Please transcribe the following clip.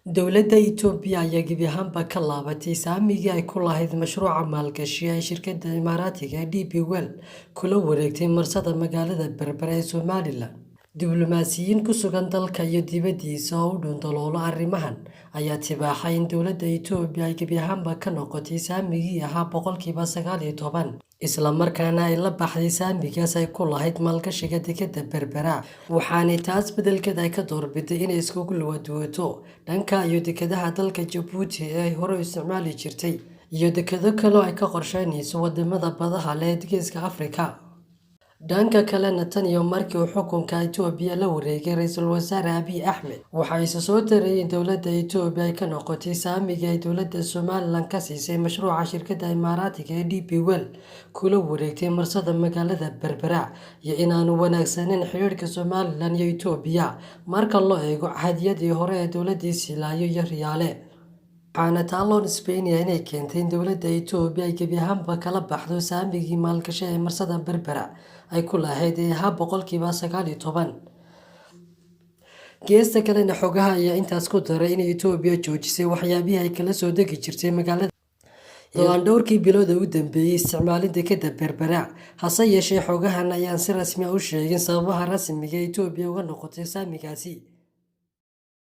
dowladda Itoobiya ayaa gebi ahaanba ka laabatay saamigii ay ku lahayd mashruuca maalgashi ee shirkadda Imaaraatiga ee DP World kula wareegtay marsada magaalada Berbera ee Somaliland. Diblomaasiyiin ku sugan dalka iyo dibaddiisa oo u dhundaloolo arrimahan ayaa tibaaxay in dowladda Itoobiya ay gebi ahaanba ka noqotay saamigii ahaa boqolkiiba 19, isla markaana ay la baxday saamigaas ay ku lahayd maalgashiga dekedda Berbera, waxaana taas beddelkeeda ay ka doorbiday inay iskugu luwado dhanka iyo dekedaha dalka Jabuuti ee ay hore u isticmaali jirtay iyo dekedo kale oo ay ka qorsheynayso wadamada badaha leh ee Geeska Afrika. Dhanka kalena tan iyo markii uu xukunka Itoobiya la wareegay Ra'iisul Wasaare Abiy Ahmed, waxa ay soo tarayeen in dowladda Itoobiya ay ka noqotay saamigii ay dowladda Somaliland ka siisay mashruuca shirkadda Imaaraatiga ee DP World kula wareegtay marsada magaalada Berbera, iyo inaanu wanaagsaneyn xiriirka Somaliland iyo Itoobiya marka loo eego cahdiyadii hore ee dowladdii Silaayo iyo Riyaale. waxaana taa loo nisbeynayaa inay keentay in dowladda Itoobiya ay gebi ahaanba kala baxdo saamigii maalgashi ee marsada Berbera ay ku lahayd ee ahaa boqolkiiba 19. Geesta kalena xogaha ayaa intaas ku daray in Itoobiya joojisay waxyaabihii ay kala soo degi jirtay magaalada oo aan dhowrkii bilood u dambeeyay isticmaalin dekedda Berbera. Hase yeeshee xogahan ayaan si rasmi ah u sheegin sababaha rasmiga ah ee Itoobiya uga noqotay saamigaasi.